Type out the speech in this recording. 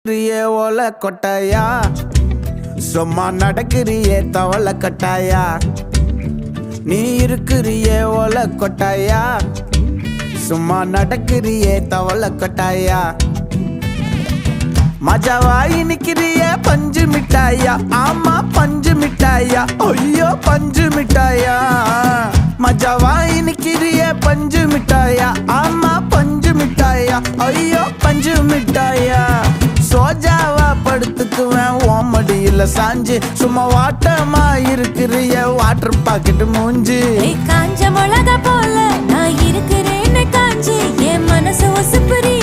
ஓல கொட்டாயா சும்மா நடக்கிறியே தவள கட்டாயா நீ இருக்கிறியே ஓல கொட்டாயா சும்மா நடக்கிறியே தவள கட்டாயா மஜாவாய் நிக்கிறிய பஞ்சு மிட்டாயா ஆமா பஞ்சு மிட்டாயா ஐயோ பஞ்சு மிட்டாயா மஜாவாய் நிக்கிறிய பஞ்சு மிட்டாயா ஆமா பஞ்சு மிட்டாயா ஐயோ பஞ்சு மிட்டாயா சோஜாவா படுத்துக்குவேன் ஓமடியில சாஞ்சு சும்மா வாட்டமா இருக்கிறிய வாட்டர் பாக்கெட் மூஞ்சி காஞ்ச மிளகா போல நான் இருக்கிறேன்னு காஞ்சி என் மனசு ஒசுப்புரிய